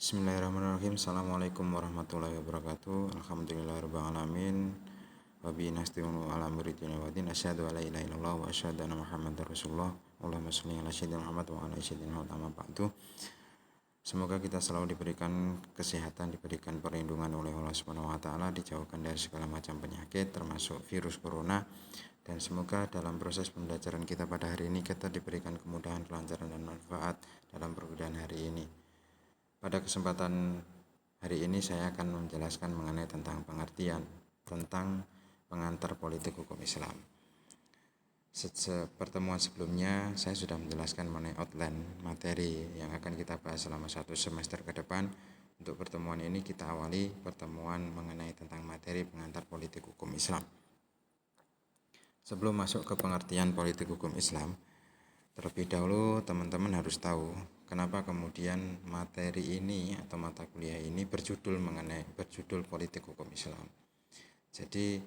Bismillahirrahmanirrahim. Assalamualaikum warahmatullahi wabarakatuh. Alhamdulillahirrahmanirrahim. Wabihi nasta'inu ala amri dunya wa din. Asyhadu an la ilaha illallah wa asyhadu anna Muhammadar Rasulullah. Allahumma shalli ala sayyidina Muhammad wa ala sayyidina Muhammad amma ba'du. Semoga kita selalu diberikan kesehatan, diberikan perlindungan oleh Allah Subhanahu wa taala, dijauhkan dari segala macam penyakit termasuk virus corona, dan semoga dalam proses pembelajaran kita pada hari ini kita diberikan kemudahan, kelancaran dan manfaat dalam perbudayaan hari ini. Pada kesempatan hari ini saya akan menjelaskan mengenai tentang pengertian tentang pengantar politik hukum Islam. Pertemuan sebelumnya saya sudah menjelaskan mengenai outline materi yang akan kita bahas selama satu semester ke depan. Untuk pertemuan ini kita awali pertemuan mengenai tentang materi pengantar politik hukum Islam. Sebelum masuk ke pengertian politik hukum Islam, terlebih dahulu teman-teman harus tahu kenapa kemudian materi ini atau mata kuliah ini berjudul politik hukum Islam. Jadi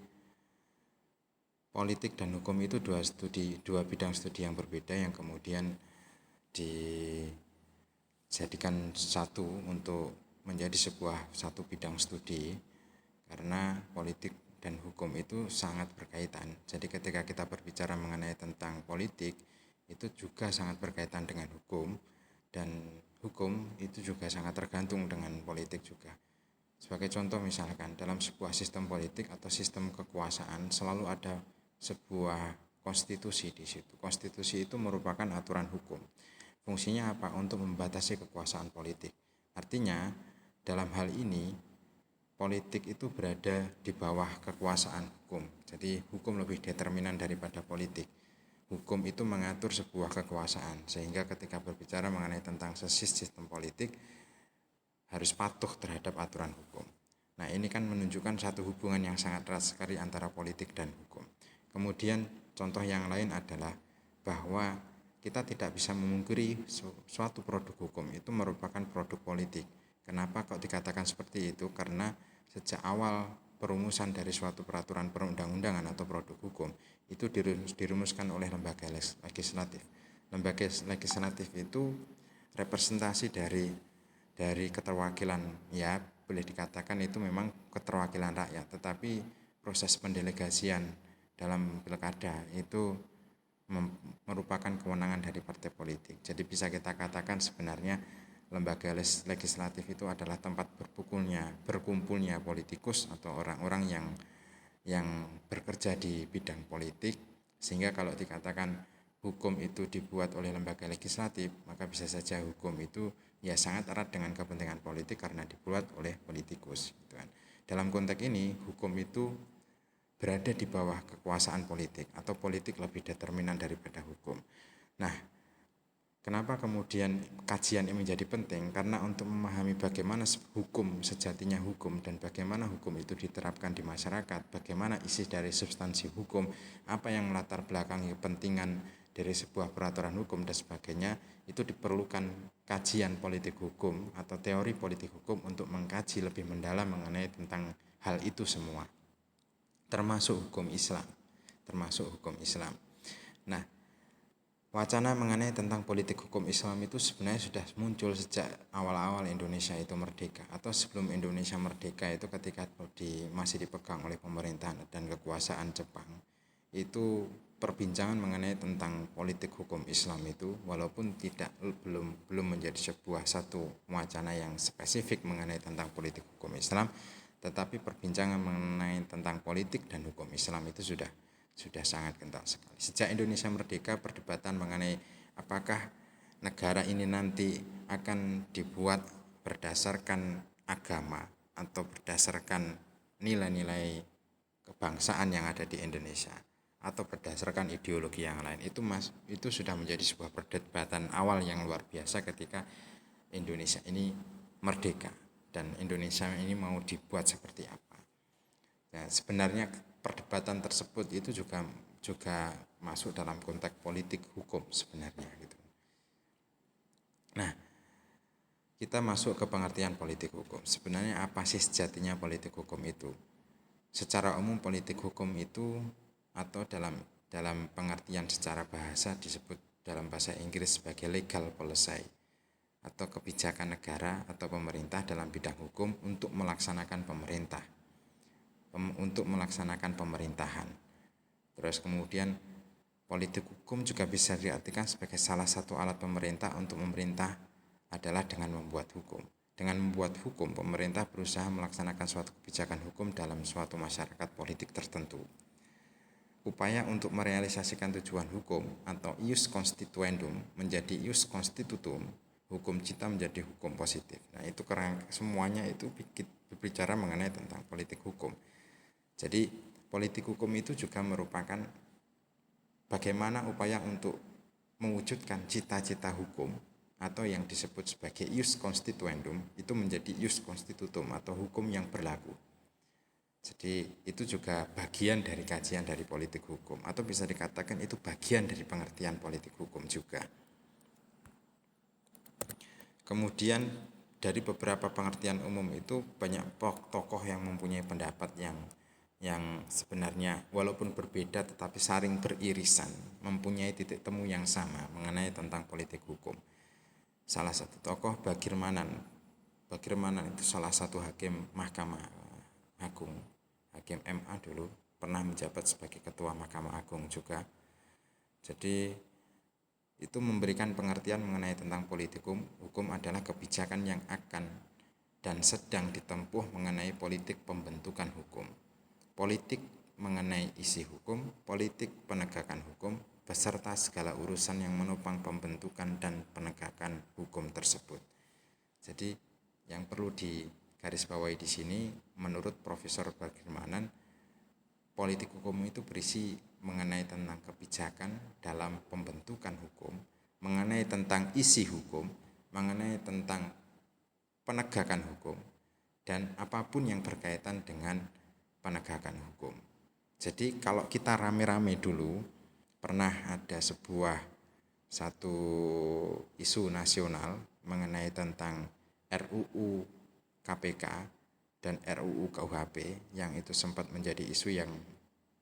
politik dan hukum itu dua bidang studi yang berbeda yang kemudian dijadikan satu untuk menjadi satu bidang studi, karena politik dan hukum itu sangat berkaitan. Jadi ketika kita berbicara mengenai tentang politik, itu juga sangat berkaitan dengan hukum, dan hukum itu juga sangat tergantung dengan politik juga. Sebagai contoh misalkan dalam sebuah sistem politik atau sistem kekuasaan selalu ada sebuah konstitusi di situ. Konstitusi itu merupakan aturan hukum. Fungsinya apa? Untuk membatasi kekuasaan politik. Artinya dalam hal ini politik itu berada di bawah kekuasaan hukum. Jadi hukum lebih determinan daripada politik. Hukum itu mengatur sebuah kekuasaan, sehingga ketika berbicara mengenai tentang sistem politik harus patuh terhadap aturan hukum. Nah, ini kan menunjukkan satu hubungan yang sangat erat sekali antara politik dan hukum. Kemudian contoh yang lain adalah bahwa kita tidak bisa memungkiri suatu produk hukum itu merupakan produk politik. Kenapa kok dikatakan seperti itu? Karena sejak awal perumusan dari suatu peraturan perundang-undangan atau produk hukum itu dirumuskan oleh lembaga legislatif. Lembaga legislatif itu representasi dari keterwakilan, ya boleh dikatakan itu memang keterwakilan rakyat, tetapi proses pendelegasian dalam pilkada itu merupakan kewenangan dari partai politik. Jadi bisa kita katakan sebenarnya lembaga legislatif itu adalah tempat berkumpulnya politikus atau orang-orang yang bekerja di bidang politik, sehingga kalau dikatakan hukum itu dibuat oleh lembaga legislatif, maka bisa saja hukum itu ya sangat erat dengan kepentingan politik karena dibuat oleh politikus, gitu kan. Dalam konteks ini hukum itu berada di bawah kekuasaan politik atau politik lebih determinan daripada hukum. Nah, kenapa kemudian kajian ini menjadi penting? Karena untuk memahami bagaimana hukum sejatinya hukum dan bagaimana hukum itu diterapkan di masyarakat, bagaimana isi dari substansi hukum, apa yang melatar belakangi kepentingan dari sebuah peraturan hukum dan sebagainya, itu diperlukan kajian politik hukum atau teori politik hukum untuk mengkaji lebih mendalam mengenai tentang hal itu semua, termasuk hukum Islam. Nah, wacana mengenai tentang politik hukum Islam itu sebenarnya sudah muncul sejak awal-awal Indonesia itu merdeka, atau sebelum Indonesia merdeka itu ketika masih dipegang oleh pemerintahan dan kekuasaan Jepang. Itu perbincangan mengenai tentang politik hukum Islam itu walaupun belum menjadi satu wacana yang spesifik mengenai tentang politik hukum Islam, tetapi perbincangan mengenai tentang politik dan hukum Islam itu sudah sangat kental sekali. Sejak Indonesia merdeka, perdebatan mengenai apakah negara ini nanti akan dibuat berdasarkan agama atau berdasarkan nilai-nilai kebangsaan yang ada di Indonesia atau berdasarkan ideologi yang lain, itu sudah menjadi sebuah perdebatan awal yang luar biasa ketika Indonesia ini merdeka dan Indonesia ini mau dibuat seperti apa. Nah, sebenarnya perdebatan tersebut itu juga masuk dalam konteks politik hukum sebenarnya gitu. Nah, kita masuk ke pengertian politik hukum. Sebenarnya apa sih sejatinya politik hukum itu? Secara umum politik hukum itu atau dalam pengertian secara bahasa disebut dalam bahasa Inggris sebagai legal policy atau kebijakan negara atau pemerintah dalam bidang hukum untuk melaksanakan pemerintahan. Terus kemudian politik hukum juga bisa diartikan sebagai salah satu alat pemerintah untuk memerintah adalah dengan membuat hukum. Dengan membuat hukum, pemerintah berusaha melaksanakan suatu kebijakan hukum dalam suatu masyarakat politik tertentu. Upaya untuk merealisasikan tujuan hukum atau ius constituendum menjadi ius constitutum, hukum cipta menjadi hukum positif. Nah, itu semuanya itu berbicara mengenai tentang politik hukum. Jadi politik hukum itu juga merupakan bagaimana upaya untuk mewujudkan cita-cita hukum atau yang disebut sebagai ius constituendum itu menjadi ius constitutum atau hukum yang berlaku. Jadi itu juga bagian dari kajian dari politik hukum, atau bisa dikatakan itu bagian dari pengertian politik hukum juga. Kemudian dari beberapa pengertian umum itu banyak tokoh yang mempunyai pendapat yang sebenarnya walaupun berbeda tetapi saling beririsan, mempunyai titik temu yang sama mengenai tentang politik hukum. Salah satu tokoh Bagir Manan itu salah satu hakim Mahkamah Agung, hakim MA dulu, pernah menjabat sebagai ketua Mahkamah Agung juga. Jadi itu memberikan pengertian mengenai tentang politik hukum adalah kebijakan yang akan dan sedang ditempuh mengenai politik pembentukan hukum, politik mengenai isi hukum, politik penegakan hukum, beserta segala urusan yang menopang pembentukan dan penegakan hukum tersebut. Jadi yang perlu digarisbawahi di sini, menurut Profesor Bagir Manan, politik hukum itu berisi mengenai tentang kebijakan dalam pembentukan hukum, mengenai tentang isi hukum, mengenai tentang penegakan hukum, dan apapun yang berkaitan dengan penegakan hukum. Jadi kalau kita rame-rame dulu, pernah ada satu isu nasional mengenai tentang RUU KPK dan RUU KUHP yang itu sempat menjadi isu yang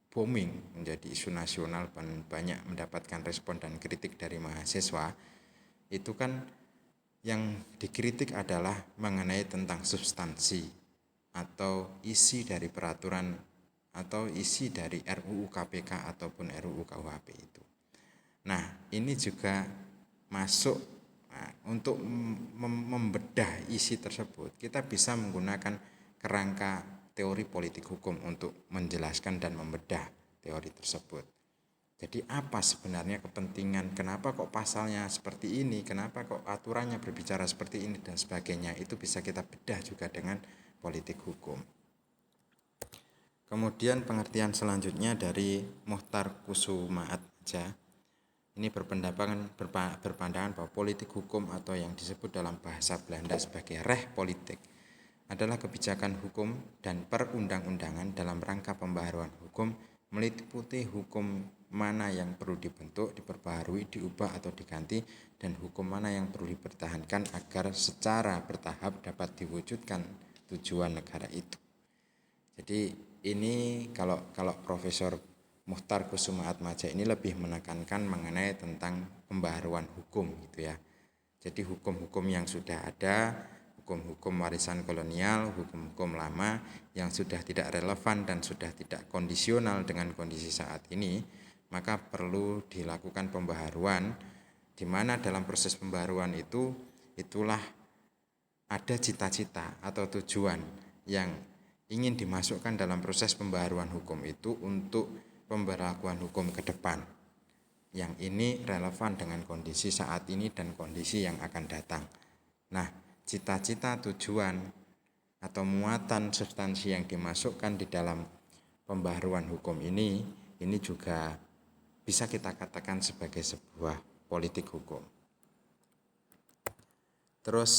booming, menjadi isu nasional dan banyak mendapatkan respon dan kritik dari mahasiswa. Itu kan yang dikritik adalah mengenai tentang substansi atau isi dari peraturan atau isi dari RUU KPK ataupun RUU KUHP itu. Nah, ini juga masuk untuk membedah isi tersebut. Kita bisa menggunakan kerangka teori politik hukum untuk menjelaskan dan membedah teori tersebut. Jadi apa sebenarnya kepentingan, kenapa kok pasalnya seperti ini, kenapa kok aturannya berbicara seperti ini dan sebagainya, itu bisa kita bedah juga dengan politik hukum. Kemudian pengertian selanjutnya dari Muchtar Kusumaatmadja, ini berpandangan bahwa politik hukum atau yang disebut dalam bahasa Belanda sebagai Rechtspolitik adalah kebijakan hukum dan perundang-undangan dalam rangka pembaharuan hukum, meliputi hukum mana yang perlu dibentuk, diperbaharui, diubah atau diganti, dan hukum mana yang perlu dipertahankan agar secara bertahap dapat diwujudkan tujuan negara itu. Jadi ini kalau Profesor Muchtar Kusumaatmadja ini lebih menekankan mengenai tentang pembaharuan hukum gitu ya. Jadi hukum-hukum yang sudah ada, hukum-hukum warisan kolonial, hukum-hukum lama yang sudah tidak relevan dan sudah tidak kondisional dengan kondisi saat ini, maka perlu dilakukan pembaharuan, di mana dalam proses pembaharuan itulah ada cita-cita atau tujuan yang ingin dimasukkan dalam proses pembaharuan hukum itu untuk pemberlakuan hukum ke depan yang ini relevan dengan kondisi saat ini dan kondisi yang akan datang. Nah, cita-cita, tujuan atau muatan substansi yang dimasukkan di dalam pembaharuan hukum ini juga bisa kita katakan sebagai sebuah politik hukum. Terus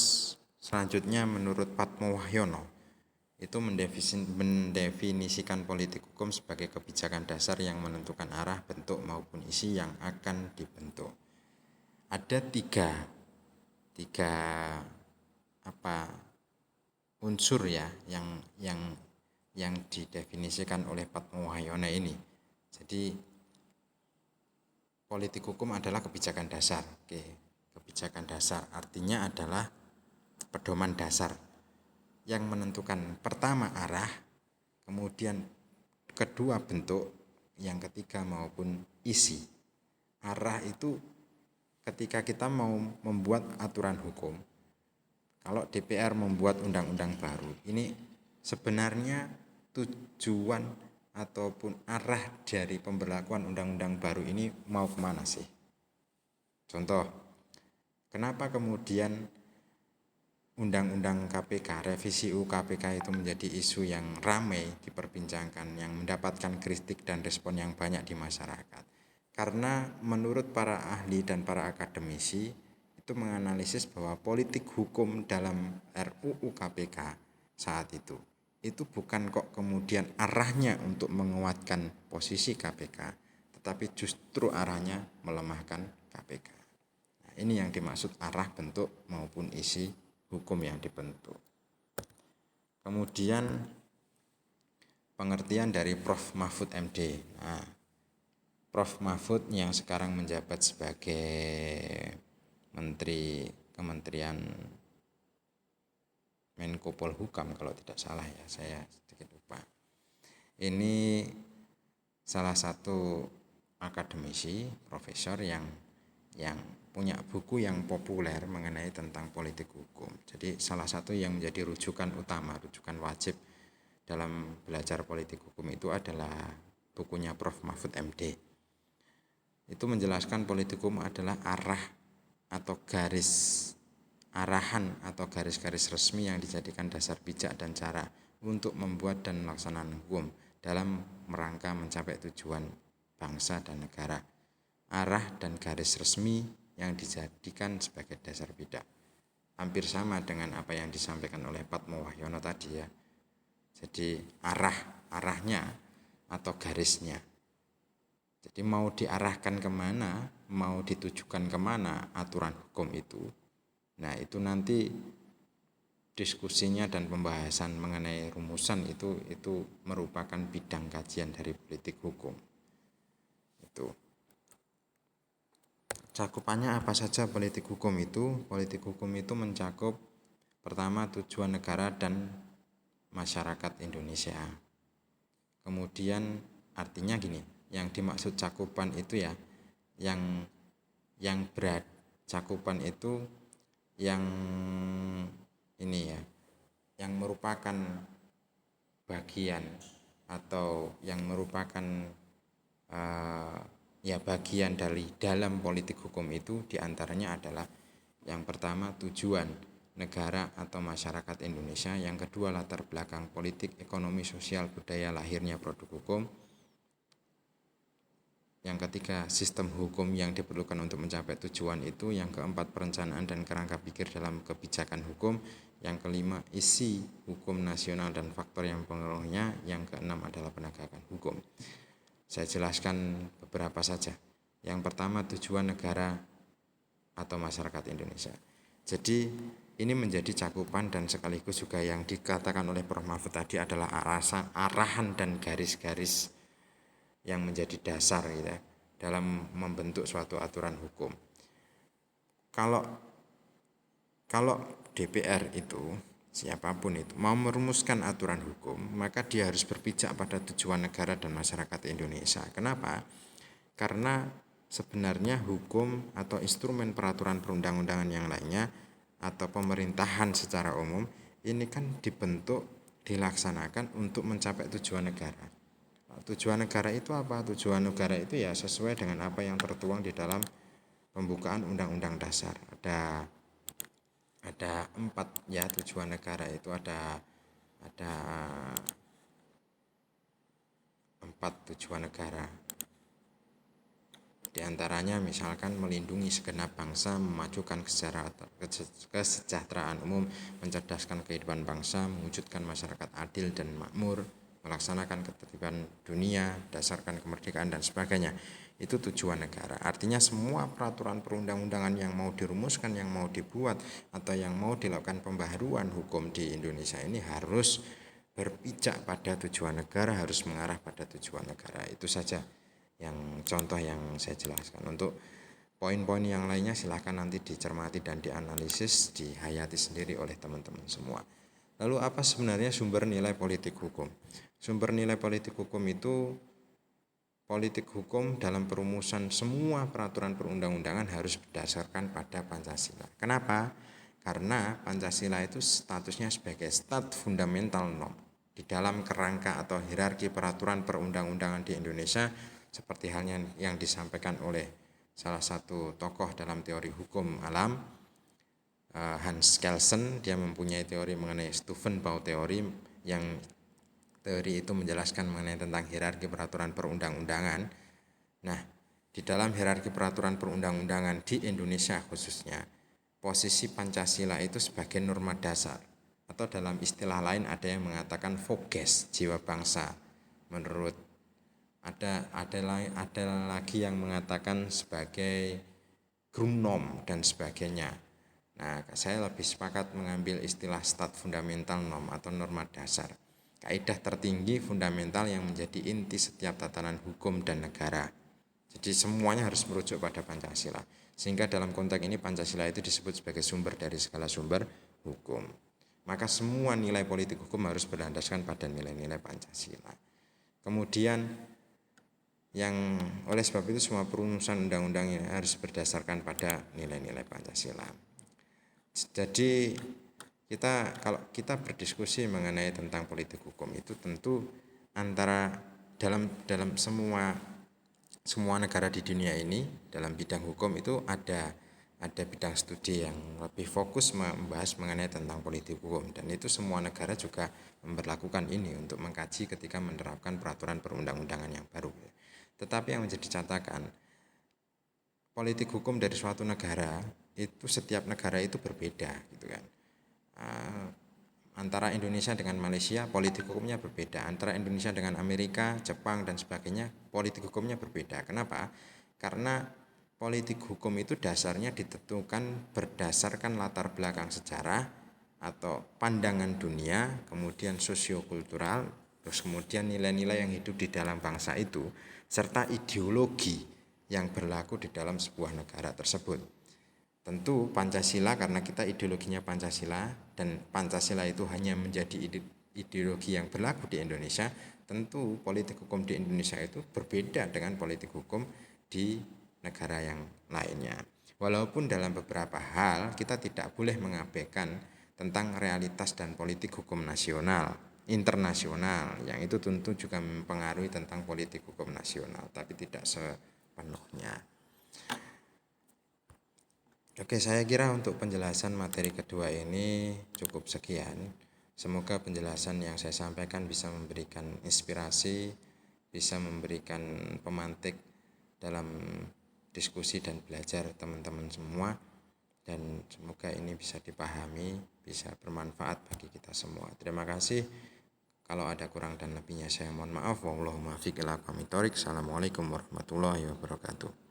selanjutnya menurut Patmo Wahyono itu mendefinisikan politik hukum sebagai kebijakan dasar yang menentukan arah, bentuk maupun isi yang akan dibentuk. Ada tiga unsur ya yang didefinisikan oleh Patmo Wahyono ini. Jadi politik hukum adalah kebijakan dasar. kebijakan dasar. Artinya adalah pedoman dasar yang menentukan pertama arah, kemudian kedua bentuk, yang ketiga maupun isi. Arah itu ketika kita mau membuat aturan hukum, kalau DPR membuat undang-undang baru, ini sebenarnya tujuan ataupun arah dari pemberlakuan undang-undang baru ini mau kemana sih? Contoh, kenapa kemudian Undang-Undang KPK, revisi UU KPK itu menjadi isu yang ramai diperbincangkan, yang mendapatkan kritik dan respon yang banyak di masyarakat. Karena menurut para ahli dan para akademisi itu menganalisis bahwa politik hukum dalam RUU KPK saat itu bukan kok kemudian arahnya untuk menguatkan posisi KPK, tetapi justru arahnya melemahkan KPK. Nah, ini yang dimaksud arah, bentuk maupun isi hukum yang dibentuk. Kemudian pengertian dari Prof. Mahfud MD. Nah, Prof. Mahfud yang sekarang menjabat sebagai Menteri Kementerian Menko Polhukam kalau tidak salah ya, saya sedikit lupa. Ini salah satu akademisi, profesor yang punya buku yang populer mengenai tentang politik hukum. Jadi salah satu yang menjadi rujukan utama, rujukan wajib dalam belajar politik hukum itu adalah bukunya Prof. Mahfud MD. Itu menjelaskan politik hukum adalah arah atau arahan atau garis-garis resmi yang dijadikan dasar bijak dan cara untuk membuat dan melaksanakan hukum dalam rangka mencapai tujuan bangsa dan negara. Arah dan garis resmi yang dijadikan sebagai dasar bijak. Hampir sama dengan apa yang disampaikan oleh Patmo Wahyono tadi ya. Jadi arahnya atau garisnya. Jadi mau diarahkan kemana, mau ditujukan kemana aturan hukum itu. Nah itu nanti diskusinya dan pembahasan mengenai rumusan itu merupakan bidang kajian dari politik hukum. Itu. Cakupannya apa saja politik hukum itu? Politik hukum itu mencakup pertama tujuan negara dan masyarakat Indonesia. Kemudian artinya gini, yang dimaksud cakupan itu ya, yang berat. Cakupan itu yang ini ya, yang merupakan bagian atau yang merupakan bagian dari dalam politik hukum itu diantaranya adalah yang pertama tujuan negara atau masyarakat Indonesia, yang kedua latar belakang politik, ekonomi, sosial, budaya lahirnya produk hukum, yang ketiga sistem hukum yang diperlukan untuk mencapai tujuan itu, yang keempat perencanaan dan kerangka pikir dalam kebijakan hukum, yang kelima isi hukum nasional dan faktor yang mempengaruhinya, yang keenam adalah penegakan hukum. Saya jelaskan beberapa saja. Yang pertama tujuan negara atau masyarakat Indonesia. Jadi ini menjadi cakupan dan sekaligus juga yang dikatakan oleh Prof. Mahfud tadi adalah arahan dan garis-garis yang menjadi dasar gitu ya, dalam membentuk suatu aturan hukum. Kalau DPR itu siapapun itu mau merumuskan aturan hukum, maka dia harus berpijak pada tujuan negara dan masyarakat Indonesia. Kenapa? Karena sebenarnya hukum atau instrumen peraturan perundang-undangan yang lainnya atau pemerintahan secara umum ini kan dibentuk, dilaksanakan untuk mencapai tujuan negara. Tujuan negara itu apa? Tujuan negara itu ya sesuai dengan apa yang tertuang di dalam pembukaan Undang-Undang Dasar. Ada 4 ya tujuan negara itu, ada 4 tujuan negara. Di antaranya misalkan melindungi segenap bangsa, memajukan kesejahteraan umum, mencerdaskan kehidupan bangsa, mewujudkan masyarakat adil dan makmur, melaksanakan ketertiban dunia, dasarkan kemerdekaan dan sebagainya. Itu tujuan negara. Artinya semua peraturan perundang-undangan yang mau dirumuskan, yang mau dibuat atau yang mau dilakukan pembaharuan hukum di Indonesia ini harus berpijak pada tujuan negara, harus mengarah pada tujuan negara. Itu saja yang contoh yang saya jelaskan. Untuk Poin-poin yang lainnya silahkan nanti dicermati dan dianalisis, dihayati sendiri oleh teman-teman semua. Lalu apa sebenarnya sumber nilai politik hukum? Sumber nilai politik hukum itu, politik hukum dalam perumusan semua peraturan perundang-undangan harus berdasarkan pada Pancasila. Kenapa? Karena Pancasila itu statusnya sebagai stat fundamental norm di dalam kerangka atau hierarki peraturan perundang-undangan di Indonesia, seperti halnya yang disampaikan oleh salah satu tokoh dalam teori hukum alam, Hans Kelsen. Dia mempunyai teori mengenai Steuvenbau teori, yang teori itu menjelaskan mengenai tentang hierarki peraturan perundang-undangan. Nah, di dalam hierarki peraturan perundang-undangan di Indonesia khususnya, posisi Pancasila itu sebagai norma dasar, atau dalam istilah lain ada yang mengatakan foges jiwa bangsa. Menurut ada lagi yang mengatakan sebagai Grundnorm dan sebagainya. Nah, saya lebih sepakat mengambil istilah stat fundamental norm atau norma dasar, kaidah tertinggi fundamental yang menjadi inti setiap tatanan hukum dan negara. Jadi semuanya harus merujuk pada Pancasila, sehingga dalam konteks ini Pancasila itu disebut sebagai sumber dari segala sumber hukum. Maka semua nilai politik hukum harus berlandaskan pada nilai-nilai Pancasila. Kemudian yang oleh sebab itu semua perumusan undang-undang harus berdasarkan pada nilai-nilai Pancasila. Jadi kalau kita berdiskusi mengenai tentang politik hukum itu tentu antara dalam semua negara di dunia ini dalam bidang hukum itu ada bidang studi yang lebih fokus membahas mengenai tentang politik hukum, dan itu semua negara juga memberlakukan ini untuk mengkaji ketika menerapkan peraturan perundang-undangan yang baru. Tetapi yang menjadi catatan, politik hukum dari suatu negara itu setiap negara itu berbeda gitu kan. Antara Indonesia dengan Malaysia politik hukumnya berbeda, antara Indonesia dengan Amerika, Jepang dan sebagainya politik hukumnya berbeda. Kenapa? Karena politik hukum itu dasarnya ditentukan berdasarkan latar belakang sejarah atau pandangan dunia, kemudian sosiokultural, terus kemudian nilai-nilai yang hidup di dalam bangsa itu, serta ideologi yang berlaku di dalam sebuah negara tersebut. Tentu Pancasila, karena kita ideologinya Pancasila dan Pancasila itu hanya menjadi ideologi yang berlaku di Indonesia, tentu politik hukum di Indonesia itu berbeda dengan politik hukum di negara yang lainnya. Walaupun dalam beberapa hal kita tidak boleh mengabaikan tentang realitas dan politik hukum nasional, internasional, yang itu tentu juga mempengaruhi tentang politik hukum nasional, tapi tidak sepenuhnya. Oke, saya kira untuk penjelasan materi kedua ini cukup sekian. Semoga penjelasan yang saya sampaikan bisa memberikan inspirasi, bisa memberikan pemantik dalam diskusi dan belajar teman-teman semua, dan semoga ini bisa dipahami, bisa bermanfaat bagi kita semua. Terima kasih. Kalau ada kurang dan lebihnya saya mohon maaf. Wallahul muwaffiq ila aqwamit thoriq. Assalamualaikum warahmatullahi wabarakatuh.